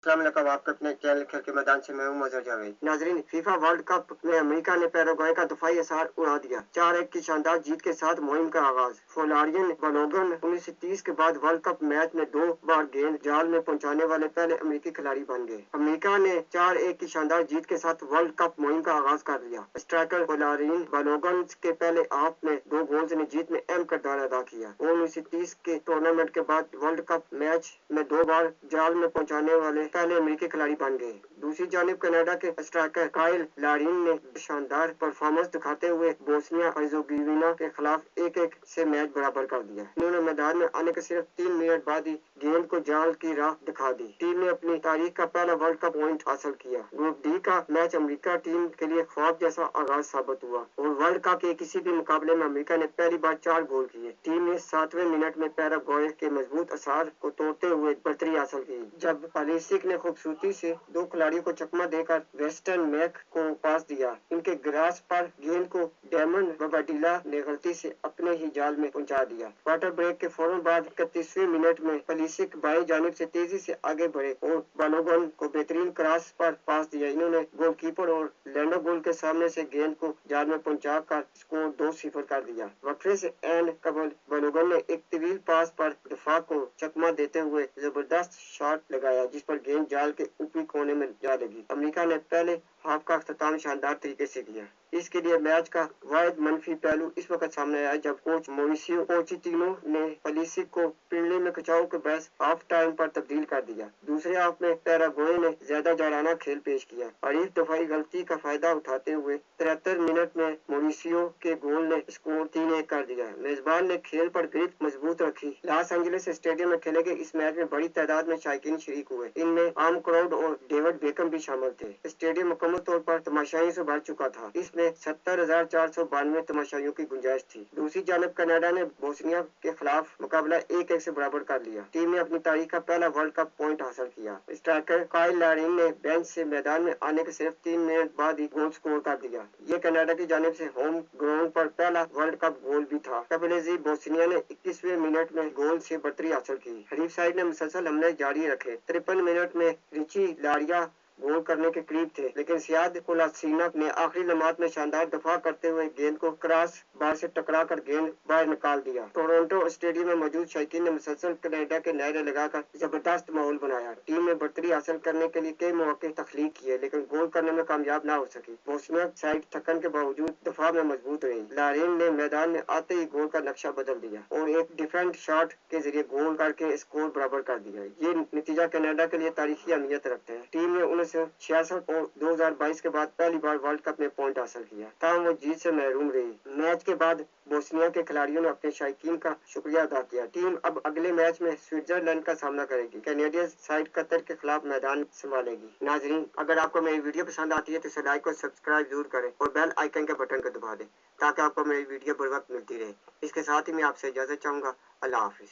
अस्सलाम आप अपने चैनल खेल के मैदान से मैं हूं मजहर जावेद। नाजरीन, फीफा वर्ल्ड कप में अमेरिका ने पैराग्वे का दफाई असार उड़ा दिया। 4-1 की शानदार जीत के साथ मुहिम का आगाज। फ्लोरियन बालोगन 1930 के बाद वर्ल्ड कप मैच में 2 बार गेंद जाल में पहुंचाने वाले पहले अमेरिकी खिलाड़ी बन गए। अमेरिका ने 4-1 की शानदार जीत के साथ वर्ल्ड कप मुहिम का आगाज कर लिया। स्ट्राइकर फ्लोरियन बालोगन के पहले हाफ में 2 गोल्स ने जीत में अहम किरदार अदा किया। 1930 के टूर्नामेंट के बाद वर्ल्ड कप मैच में 2 बार जाल में पहुंचाने वाले पहले अमेरिकी खिलाड़ी बन गए। दूसरी जानिब कनाडा के स्ट्राइकर काइल लारिन ने शानदार परफॉर्मेंस दिखाते हुए बोस्निया हर्जेगोविना के खिलाफ 1-1 से मैच बराबर कर दिया। इन्होंने मैदान में आने के सिर्फ 3 मिनट बाद ही गेंद को जाल की राह दिखा दी। टीम ने अपनी तारीख का पहला वर्ल्ड कप पॉइंट हासिल किया। ग्रुप डी का मैच अमेरिका टीम के लिए ख्वाब जैसा आगाज साबित हुआ और वर्ल्ड कप के किसी भी मुकाबले में अमेरिका ने पहली बार 4 गोल किए। टीम ने 7वें मिनट में पैराग्वे के मजबूत असार को तोड़ते हुए बढ़तरी हासिल की, जब पलिसिक ने खूबसूरती से 2 खिलाड़ियों को चकमा देकर वेस्टर्न मैक को पास दिया। इनके ग्रास पर गेंद को डेमन बबाडिला ने गलती से अपने ही जाल में पहुंचा दिया। क्वार्टर ब्रेक के फौरन बाद 31वें मिनट में पलिसिक बाएं जानिब से तेजी से आगे बढ़े और बालोगन को बेहतरीन क्रॉस पर पास दिया। इन्होंने गोलकीपर और लैंडो गोल के सामने से गेंद को जाल में पहुंचाकर स्कोर 2-0 कर दिया। वक्फे से एंड कबल बालोगन ने एक तवील पास पर दफा को चकमा देते हुए जबरदस्त शॉट लगाया, जिस पर गेंद जाल के ऊपरी कोने में जा लगी। अमेरिका ने पहले हाफ का अख्ताम शानदार तरीके से किया। इसके लिए मैच का वाहिद मनफी पहलू इस वक्त सामने आया जब कोच मॉरिसियो पोचेटिनो ने पलिसिक को पिंडे में खिंचाव के बहस हाफ टाइम पर तब्दील कर दिया। दूसरे हाफ में पैराग्वे ने ज्यादा जाराना खेल पेश किया। हरीफ दफाई गलती का फायदा उठाते हुए 73 मिनट में मॉरिसियो के गोल ने स्कोर 3-1 कर दिया। मेजबान ने खेल पर गिरफ्त मजबूत रखी। लॉस एंजलिस स्टेडियम में खेले गए इस मैच में बड़ी तादाद में शायकीन शरीक हुए। इनमें आम क्राउड और डेविड बेकम भी शामिल थे। स्टेडियम मुकम्मल तौर पर तमाशाइयों से भर चुका था। इसमें 70,492 तमाशाइयों की गुंजाइश थी। दूसरी जानब कनाडा ने बोस्निया के खिलाफ मुकाबला 1-1 से बराबर कर लिया। टीम ने अपनी तारीख का पहला वर्ल्ड कप पॉइंट हासिल किया। स्ट्राइकर काइल लारिन ने बेंच से मैदान में आने के सिर्फ 3 मिनट बाद ही गोल स्कोर कर दिया। ये कनाडा की जानिब से होम ग्राउंड पर पहला वर्ल्ड कप गोल भी था। कबलेजी बोस्निया ने 21वें मिनट में गोल से बढ़तरी हासिल की। हरीफ साइड ने मुसलसल हमले जारी रखे। 53 मिनट में रिची लारिया गोल करने के करीब थे, लेकिन सियाद कोलासिनक ने आखिरी लम्हात में शानदार दफा करते हुए गेंद को क्रॉस बार से टकरा कर गेंद बाहर निकाल दिया। टोरंटो स्टेडियम में मौजूद शायकीन ने मुसलसल कनाडा के नारे लगाकर जबरदस्त माहौल बनाया। टीम ने बढ़तरी हासिल करने के लिए कई मौके तख्लीक किए, लेकिन गोल करने में कामयाब न हो सकी। बोस्निया साइड थकन के बावजूद दफा में मजबूत रही। लारिन ने मैदान में आते ही गोल का नक्शा बदल दिया और एक डिफेंड शॉट के जरिए गोल करके स्कोर बराबर कर दिया। ये नतीजा कनाडा के लिए तारीखी अहमियत रखते हैं। टीम ने 1966 और 2022 के बाद पहली बार वर्ल्ड कप में पॉइंट हासिल किया, ताहम वो जीत से महरूम रही। मैच के बाद बोस्निया के खिलाड़ियों ने अपने शायकीन का शुक्रिया अदा किया। टीम अब अगले मैच में स्विट्जरलैंड का सामना करेगी। कैनेडियन साइड कतर के खिलाफ मैदान संभालेगी। नाजरीन, अगर आपको मेरी वीडियो पसंद आती है तो इसे लाइक और सब्सक्राइब जरूर करें और बेल आइकन के बटन को दबा दें ताकि आपको मेरी वीडियो बर वक्त मिलती रहे। इसके साथ ही मैं आपसे इजाजत चाहूंगा। अल्लाह हाफिज।